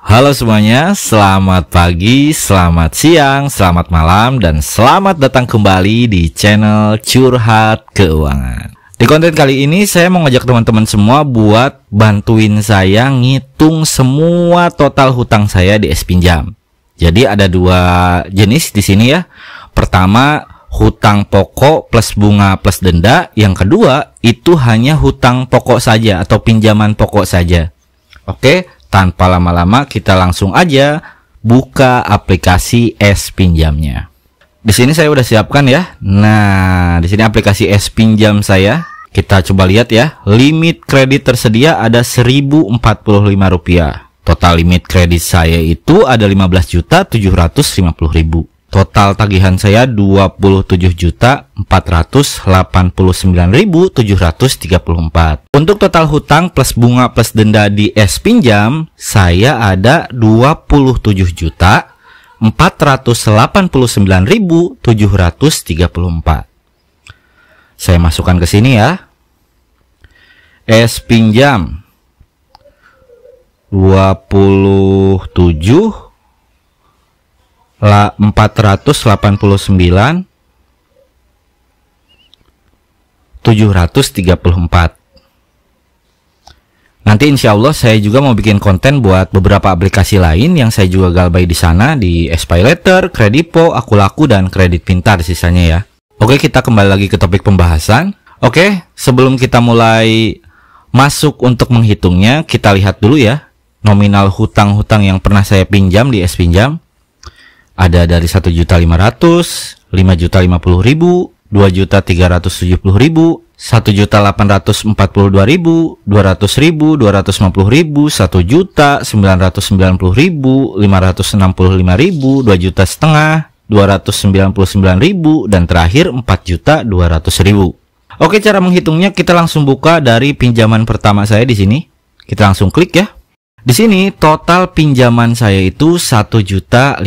Halo semuanya, selamat pagi, selamat siang, selamat malam, dan selamat datang kembali di channel Curhat Keuangan. Di konten kali ini saya mau ngajak teman-teman semua buat bantuin saya ngitung semua total hutang saya di S-Pinjam. Jadi ada dua jenis di sini ya. Pertama, hutang pokok plus bunga plus denda. Yang kedua, itu hanya hutang pokok saja atau pinjaman pokok saja. Oke. Tanpa lama-lama kita langsung aja buka aplikasi S-Pinjamnya. Di sini saya udah siapkan ya. Nah, di sini aplikasi S-Pinjam saya. Kita coba lihat ya. Limit kredit tersedia ada Rp1.045. Total limit kredit saya itu ada Rp15.750.000. Total tagihan saya Rp27.489.734. Untuk total hutang plus bunga plus denda di S-Pinjam, saya ada Rp27.489.734. Saya masukkan ke sini ya. S-Pinjam 489.734. Nanti insya Allah saya juga mau bikin konten buat beberapa aplikasi lain yang saya juga galbay di sana, di SPayLater, Kredipo, Akulaku, dan Kredit Pintar sisanya ya. Oke, kita kembali lagi ke topik pembahasan. Oke, sebelum kita mulai masuk untuk menghitungnya, kita lihat dulu ya nominal hutang-hutang yang pernah saya pinjam di S-Pinjam. Ada dari 1.500.000, 5.050.000, 2.370.000, 1.842.000, 200.000, 250.000, 1.990.000, 565.000, 2.500.000, 299.000, dan terakhir 4.200.000. Oke, cara menghitungnya kita langsung buka dari pinjaman pertama saya di sini. Kita langsung klik ya. Di sini total pinjaman saya itu 1.500.000.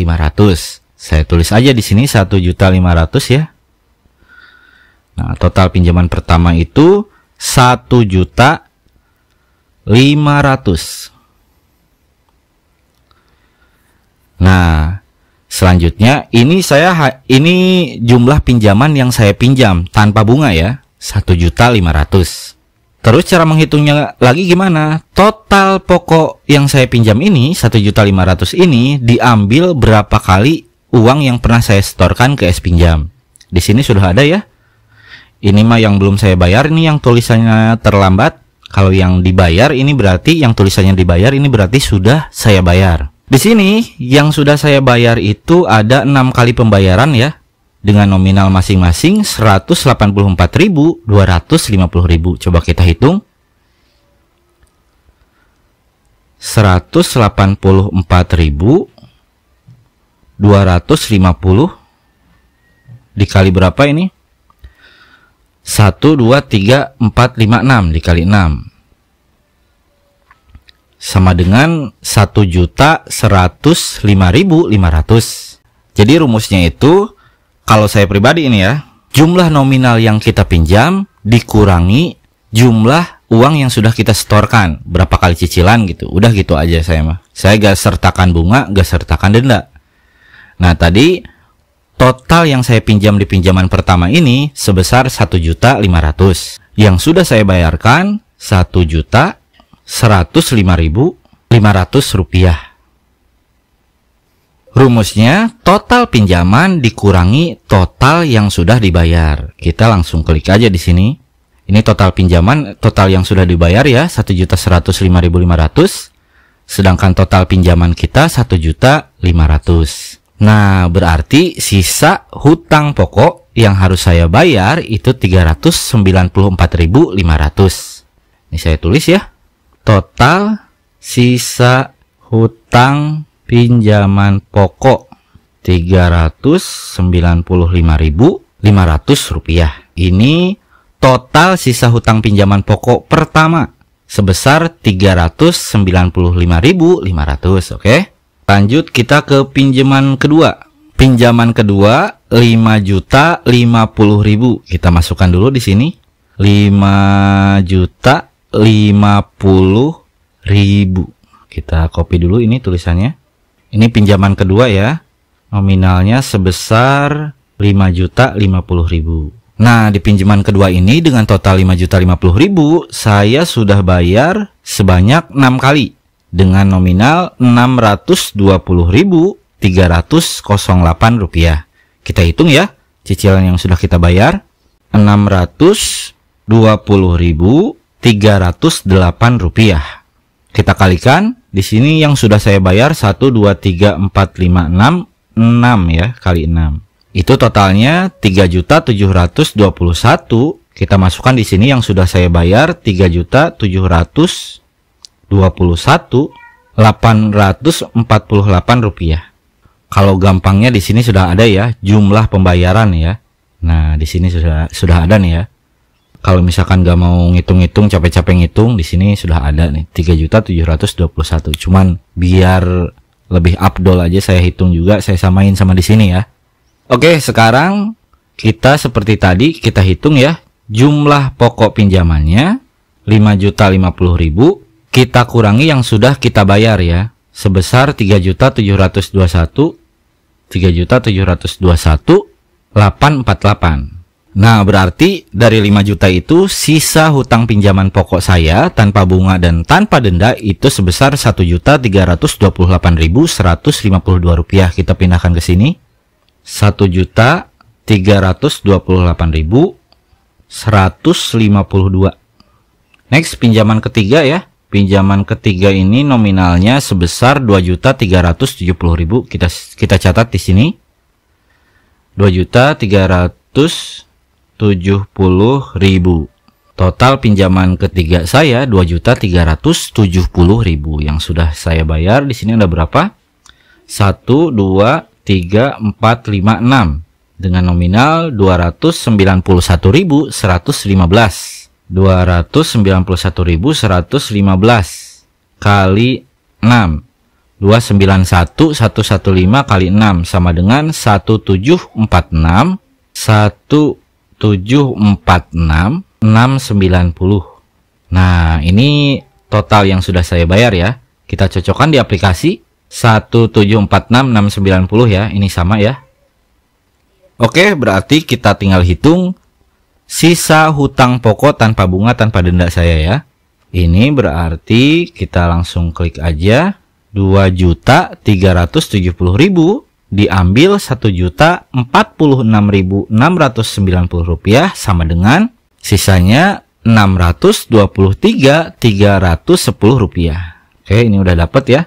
Saya tulis aja di sini 1.500.000 ya. Nah, total pinjaman pertama itu 1.500.000. Nah, selanjutnya ini jumlah pinjaman yang saya pinjam tanpa bunga ya, 1.500.000. Terus cara menghitungnya lagi gimana? Total pokok yang saya pinjam ini 1.500.000 ini diambil berapa kali uang yang pernah saya setorkan ke S-Pinjam. Di sini sudah ada ya. Ini mah yang belum saya bayar, ini yang tulisannya terlambat. Kalau yang dibayar ini berarti yang tulisannya dibayar ini berarti sudah saya bayar. Di sini yang sudah saya bayar itu ada 6 kali pembayaran ya. Dengan nominal masing-masing 184.250.000. Coba kita hitung. 184.250 dikali berapa ini? 1, 2, 3, 4, 5, 6 dikali 6 sama dengan 1.105.500. Jadi rumusnya itu, kalau saya pribadi ini ya, jumlah nominal yang kita pinjam dikurangi jumlah uang yang sudah kita setorkan, berapa kali cicilan gitu. Udah gitu aja saya mah. Saya gak sertakan bunga, gak sertakan denda. Nah, tadi total yang saya pinjam di pinjaman pertama ini sebesar 1.500.000. Yang sudah saya bayarkan 1.105.500 rupiah. Rumusnya total pinjaman dikurangi total yang sudah dibayar. Kita langsung klik aja di sini. Ini total pinjaman, total yang sudah dibayar ya 1.105.500. Sedangkan total pinjaman kita 1.500.000. Nah, berarti sisa hutang pokok yang harus saya bayar itu 394.500. Ini saya tulis ya. Total sisa hutang pinjaman pokok 395.500 rupiah. Ini total sisa hutang pinjaman pokok pertama sebesar 395.500. Oke. Lanjut kita ke pinjaman kedua. Pinjaman kedua 5.050.000. Kita masukkan dulu di sini. 5.050.000. Kita copy dulu ini tulisannya. Ini pinjaman kedua ya. Nominalnya sebesar 5.050.000. Nah, di pinjaman kedua ini dengan total 5.050.000, saya sudah bayar sebanyak 6 kali dengan nominal Rp620.308. Kita hitung ya, cicilan yang sudah kita bayar Rp620.308. Kita kalikan, di sini yang sudah saya bayar 1 2 3 4 5 6 ya, kali 6. Itu totalnya 3.721. Kita masukkan di sini yang sudah saya bayar 3.721.848 rupiah. Kalau gampangnya di sini sudah ada ya jumlah pembayaran ya. Nah, di sini sudah ada nih ya. Kalau misalkan gak mau ngitung-ngitung, capek-capek ngitung, di sini sudah ada nih 3.721. Cuman biar lebih afdol aja saya hitung juga, saya samain sama di sini ya. Oke, sekarang kita seperti tadi kita hitung ya, jumlah pokok pinjamannya 5.050.000, kita kurangi yang sudah kita bayar ya, sebesar 3.721.848. Nah, berarti dari 5 juta itu sisa hutang pinjaman pokok saya tanpa bunga dan tanpa denda itu sebesar Rp1.328.152. Kita pindahkan ke sini. Rp1.328.152. Next, pinjaman ketiga ya. Pinjaman ketiga ini nominalnya sebesar Rp2.370.000. Kita catat di sini. Rp2.370.000. Total pinjaman ketiga saya Rp2.370.000 yang sudah saya bayar. Di sini ada berapa? 1 2 3, 4, 5, 6 dengan nominal 291.115. 291.115 kali 6. 291.115 kali 6 sama dengan 1746. 1746 690. Nah, ini total yang sudah saya bayar ya. Kita cocokkan di aplikasi. 1746690 ya, ini sama ya. Oke, berarti kita tinggal hitung sisa hutang pokok tanpa bunga tanpa denda saya ya. Ini berarti kita langsung klik aja 2.370.000 diambil 1.046.690 rupiah sama dengan sisanya 623.310 rupiah. Oke, ini udah dapat ya.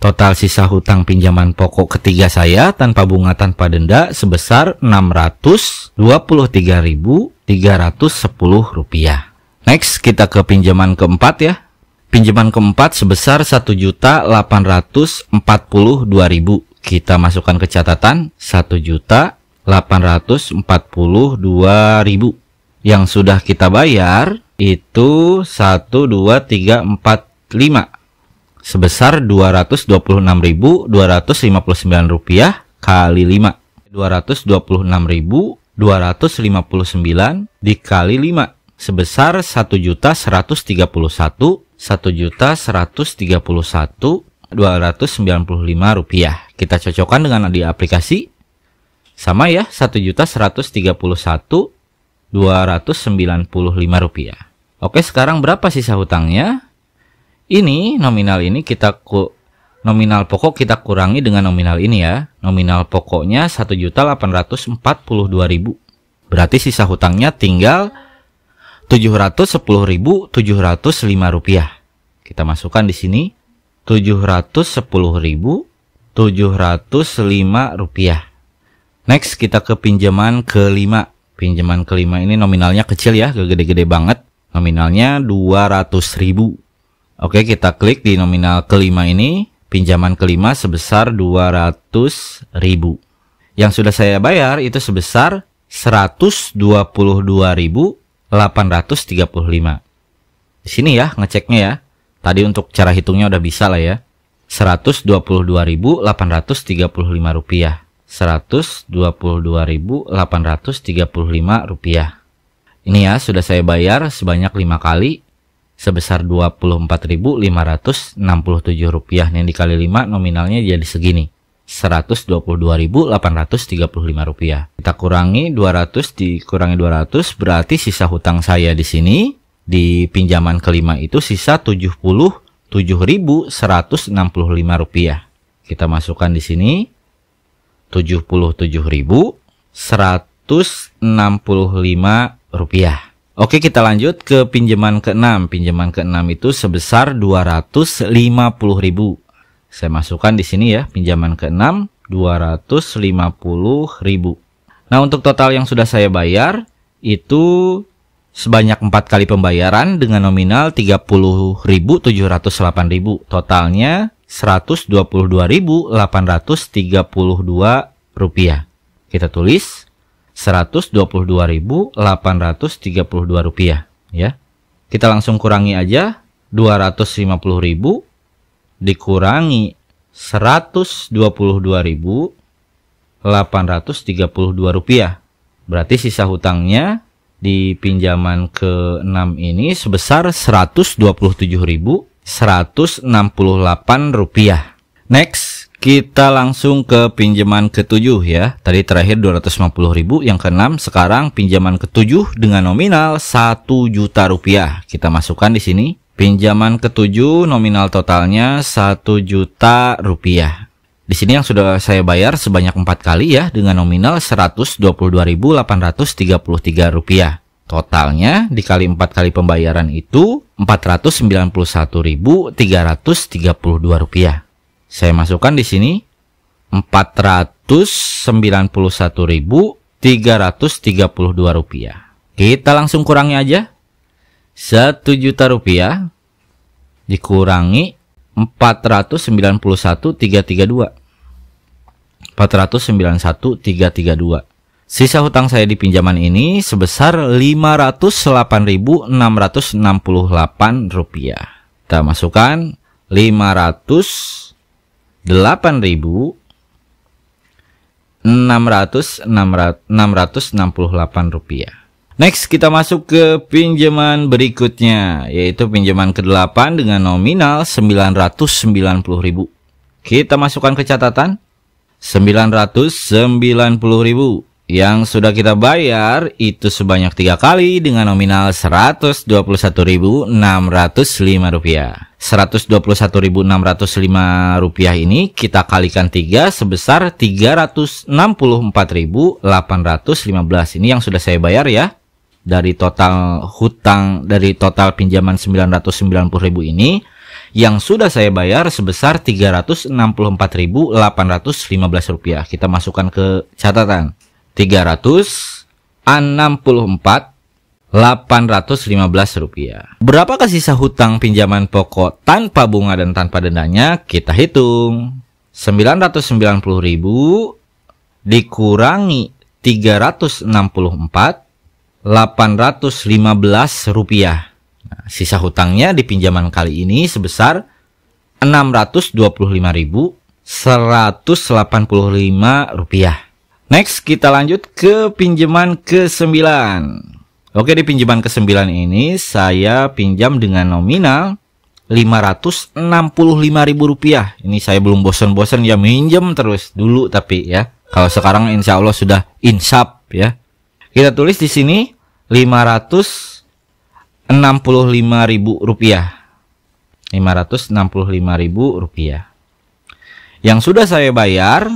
Total sisa hutang pinjaman pokok ketiga saya tanpa bunga tanpa denda sebesar Rp623.310 rupiah. Next, kita ke pinjaman keempat ya. Pinjaman keempat sebesar Rp1.842.000. Kita masukkan ke catatan 1.842.000. Yang sudah kita bayar itu 1, 2, 3, 4, 5. Sebesar Rp226.259 kali 5. 226.259 dikali 5 sebesar 1.131.295 rupiah. Kita cocokkan dengan di aplikasi. Sama ya, 1.131.295 rupiah. Oke, sekarang berapa sisa hutangnya? Ini nominal ini nominal pokok kita kurangi dengan nominal ini ya. Nominal pokoknya 1.842.000. Berarti sisa hutangnya tinggal Rp710.705. Kita masukkan di sini Rp710.705. Next, kita ke pinjaman kelima. Pinjaman kelima ini nominalnya kecil ya, gede-gede banget. Nominalnya 200.000. Oke, kita klik di nominal kelima ini. Pinjaman kelima sebesar 200.000. Yang sudah saya bayar itu sebesar 122.835. Di sini ya ngeceknya ya. Tadi untuk cara hitungnya udah bisa lah ya. 122.835 rupiah. 122.835 rupiah. Ini ya sudah saya bayar sebanyak 5 kali. sebesar Rp24.567. Ini dikali 5 nominalnya jadi segini. Rp122.835. Kita kurangi 200 dikurangi 200 berarti sisa hutang saya di sini di pinjaman kelima itu sisa Rp77.165. Kita masukkan di sini Rp77.165. Oke, kita lanjut ke pinjaman ke-6. Pinjaman ke-6 itu sebesar Rp250.000. Saya masukkan di sini ya, pinjaman ke-6 Rp250.000. Nah, untuk total yang sudah saya bayar itu sebanyak 4 kali pembayaran dengan nominal Rp30.708.000. Totalnya Rp122.832. Kita tulis Rp122.832 ya. Kita langsung kurangi aja. 250.000 dikurangi Rp122.832. Berarti sisa hutangnya di pinjaman ke-6 ini sebesar Rp127.168. Next, kita langsung ke pinjaman ke-7 ya. Tadi terakhir 250.000, yang ke-6, sekarang pinjaman ke-7 dengan nominal Rp1 juta. Kita masukkan di sini. Pinjaman ke-7 nominal totalnya Rp1 juta. Di sini yang sudah saya bayar sebanyak 4 kali ya dengan nominal Rp122.833. Totalnya dikali 4 kali pembayaran itu Rp491.332. Saya masukkan di sini Rp491.332. Kita langsung kurangi aja. Rp1 juta dikurangi Rp491.332. Rp491.332. Sisa hutang saya di pinjaman ini sebesar Rp508.668. Kita masukkan Rp508.668. Next, kita masuk ke pinjaman berikutnya, yaitu pinjaman ke-8 dengan nominal Rp990.000. Kita masukkan ke catatan Rp990.000. Yang sudah kita bayar itu sebanyak 3 kali dengan nominal Rp121.605. Rp121.605 ini kita kalikan 3 sebesar Rp364.815. Ini yang sudah saya bayar ya. Dari total hutang, dari total pinjaman Rp990.000 ini, yang sudah saya bayar sebesar Rp364.815. Kita masukkan ke catatan. Rp364.815. Berapakah sisa hutang pinjaman pokok tanpa bunga dan tanpa dendanya? Kita hitung. Rp990.000 dikurangi Rp364.815. Nah, sisa hutangnya di pinjaman kali ini sebesar Rp625.185. Next, kita lanjut ke pinjaman ke-9. Oke, di pinjaman ke-9 ini saya pinjam dengan nominal Rp565.000. Ini saya belum bosan-bosan ya minjem terus dulu, tapi ya kalau sekarang insya Allah sudah insaf ya. Kita tulis di sini Rp565.000. Rp565.000. Yang sudah saya bayar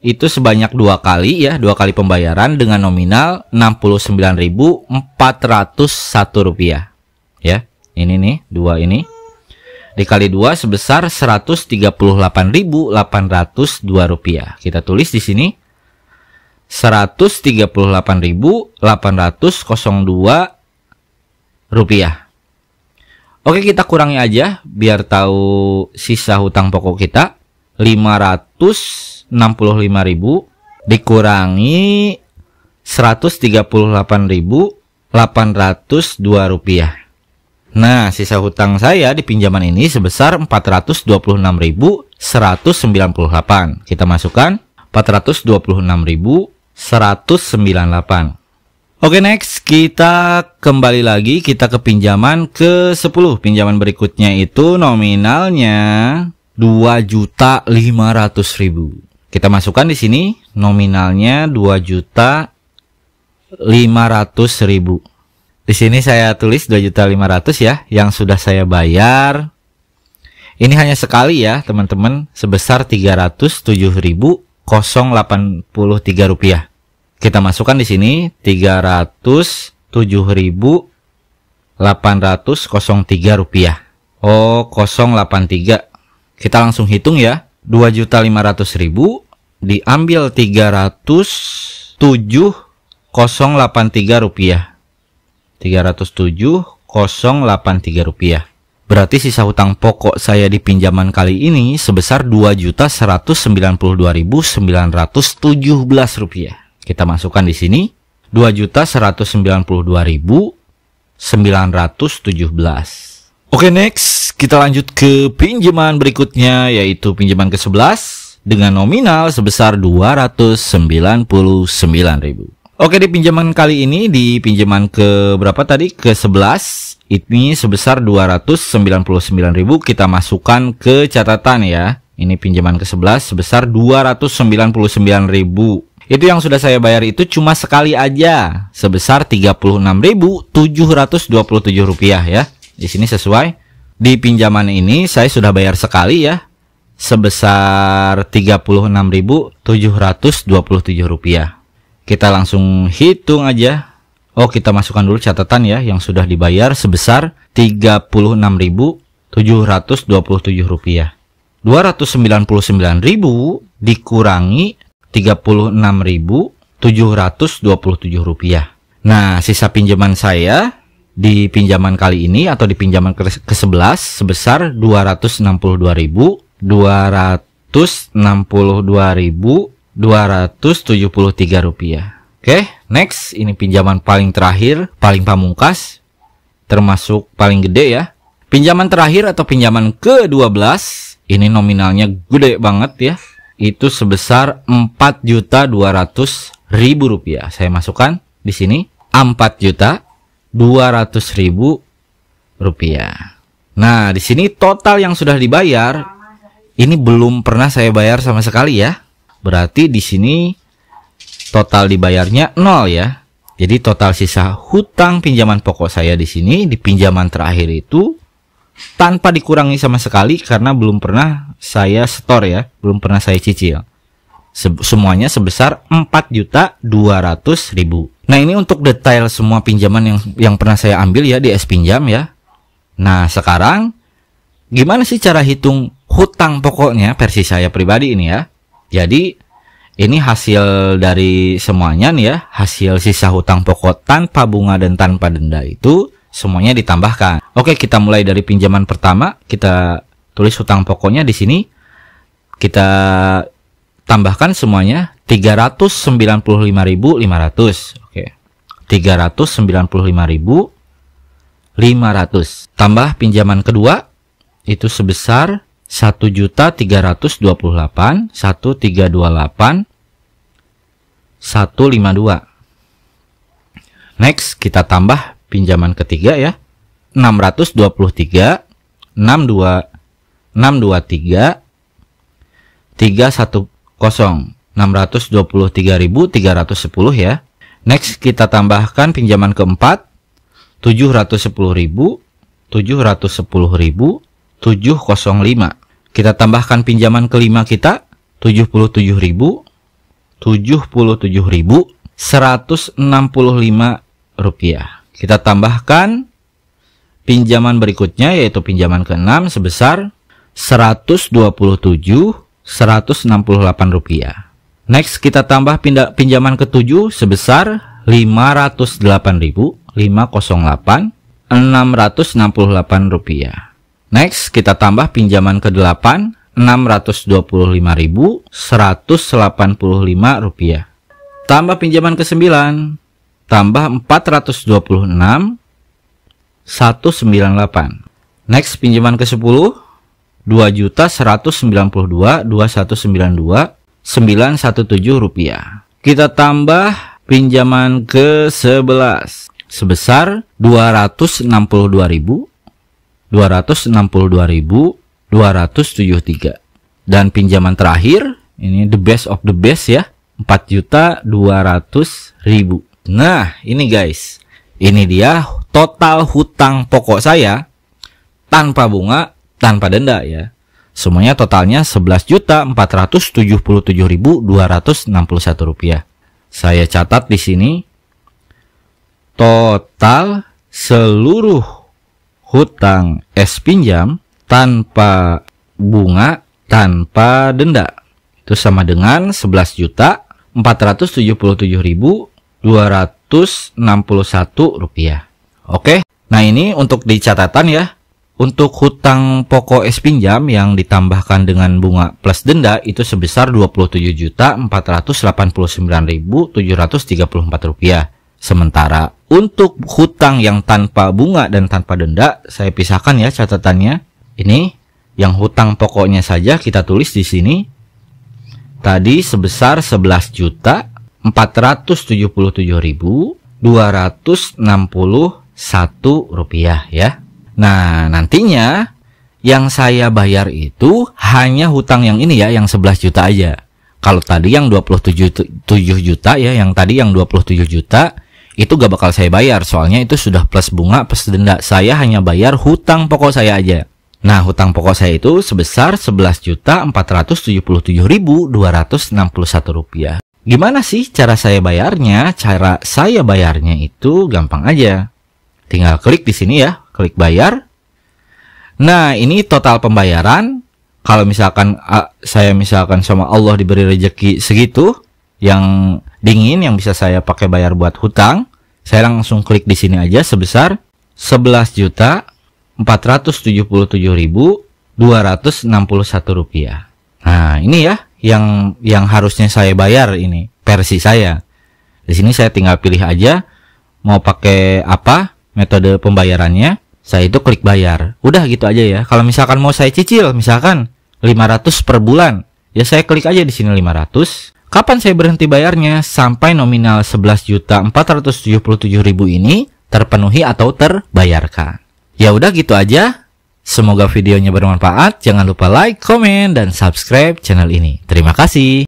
itu sebanyak 2 kali ya, 2 kali pembayaran dengan nominal Rp69.401 ya. Ini nih, 2 ini dikali 2 sebesar Rp138.802. Kita tulis di sini Rp138.802. Oke, kita kurangi aja biar tahu sisa hutang pokok kita. Rp565.000 dikurangi Rp138.802. Nah, sisa hutang saya di pinjaman ini sebesar Rp426.198. Kita masukkan Rp426.198. Oke, next kita kembali lagi, kita ke pinjaman ke-10. Pinjaman berikutnya itu nominalnya 2.500.000. Kita masukkan di sini nominalnya 2.500.000. Di sini saya tulis 2.500.000 ya, yang sudah saya bayar. Ini hanya sekali ya, teman-teman, sebesar 307.083 rupiah. Kita masukkan di sini 307.803 rupiah. Oh, 083. Kita langsung hitung ya. 2.500.000 diambil 307.083 rupiah. 307.083 rupiah. Berarti sisa hutang pokok saya di pinjaman kali ini sebesar 2.192.917 rupiah. Kita masukkan di sini 2.192.917. Oke, next kita lanjut ke pinjaman berikutnya, yaitu pinjaman ke-11 dengan nominal sebesar 299.000. Oke, di pinjaman kali ini, di pinjaman ke berapa tadi? Ke-11. Ini sebesar 299.000. Kita masukkan ke catatan ya. Ini pinjaman ke-11 sebesar 299.000. Itu yang sudah saya bayar itu cuma sekali aja, sebesar 36.727 rupiah ya. Di sini sesuai. Di pinjaman ini saya sudah bayar sekali ya, sebesar 36.727 rupiah. Kita langsung hitung aja. Oh, kita masukkan dulu catatan ya, yang sudah dibayar sebesar 36.727 rupiah. 299.000 dikurangi 36.727 rupiah. Nah, sisa pinjaman saya di pinjaman kali ini atau di pinjaman ke-11 sebesar 262.273 rupiah. Oke, next, ini pinjaman paling terakhir, paling pamungkas, termasuk paling gede ya. Pinjaman terakhir atau pinjaman ke-12, ini nominalnya gede banget ya. Itu sebesar 4.200.000 rupiah. Saya masukkan di sini 4.200.000 rupiah. Nah, di sini total yang sudah dibayar ini belum pernah saya bayar sama sekali ya. Berarti di sini total dibayarnya 0 ya. Jadi total sisa hutang pinjaman pokok saya di sini di pinjaman terakhir itu tanpa dikurangi sama sekali karena belum pernah saya setor ya, belum pernah saya cicil. Semuanya sebesar 4.200.000. Nah, ini untuk detail semua pinjaman yang pernah saya ambil ya di S-Pinjam ya. Nah, sekarang gimana sih cara hitung hutang pokoknya versi saya pribadi ini ya. Jadi ini hasil dari semuanya nih ya, hasil sisa hutang pokok tanpa bunga dan tanpa denda itu semuanya ditambahkan. Oke, kita mulai dari pinjaman pertama. Kita tulis hutang pokoknya di sini. Kita tambahkan semuanya 395.500. Oke. 395.500. Tambah pinjaman kedua itu sebesar 1.328.152. Next, kita tambah pinjaman ketiga ya, 623, 623, 310, 623.310 ya. Next, kita tambahkan pinjaman keempat, 710.000, 710.705. Kita tambahkan pinjaman kelima kita, 77.000, 77.165 rupiah. Kita tambahkan pinjaman berikutnya yaitu pinjaman ke-6 sebesar 127.168 rupiah. Next, kita tambah pinjaman ke-7 sebesar 508.668 rupiah. Next, kita tambah pinjaman ke-8 625.185 rupiah. Tambah pinjaman ke-9, tambah 426.198. Next, pinjaman ke-10 2.192.2192 917 rupiah. Kita tambah pinjaman ke-11 sebesar 262.273. Dan pinjaman terakhir, ini the best of the best ya, 4.200.000. Nah, ini guys, ini dia total hutang pokok saya tanpa bunga, tanpa denda ya. Semuanya totalnya 11.477.261 rupiah. Saya catat di sini total seluruh hutang es pinjam tanpa bunga, tanpa denda itu sama dengan 11.477.261 rupiah. Oke, nah ini untuk di catatan ya. Untuk hutang pokok es pinjam yang ditambahkan dengan bunga plus denda itu sebesar 27.489.734 rupiah. Sementara untuk hutang yang tanpa bunga dan tanpa denda, saya pisahkan ya catatannya. Ini yang hutang pokoknya saja kita tulis di sini. Tadi sebesar 11.477.261 rupiah ya. Nah, nantinya yang saya bayar itu hanya hutang yang ini ya, yang 11 juta aja. Kalau tadi yang 27 juta ya, yang tadi yang 27 juta itu gak bakal saya bayar, soalnya itu sudah plus bunga plus denda. Saya hanya bayar hutang pokok saya aja. Nah, hutang pokok saya itu sebesar 11.477.261 rupiah. Gimana sih cara saya bayarnya? Cara saya bayarnya itu gampang aja. Tinggal klik di sini ya, klik bayar. Nah, ini total pembayaran. Kalau misalkan saya sama Allah diberi rezeki segitu yang dingin yang bisa saya pakai bayar buat hutang, saya langsung klik di sini aja sebesar 11.477.261 rupiah. Nah, ini ya yang harusnya saya bayar, ini versi saya. Di sini saya tinggal pilih aja mau pakai apa metode pembayarannya. Saya itu klik bayar. Udah gitu aja ya. Kalau misalkan mau saya cicil, misalkan 500 per bulan, ya saya klik aja di sini 500. Kapan saya berhenti bayarnya? Sampai nominal 11.477.000 ini terpenuhi atau terbayarkan. Ya udah gitu aja. Semoga videonya bermanfaat. Jangan lupa like, komen, dan subscribe channel ini. Terima kasih.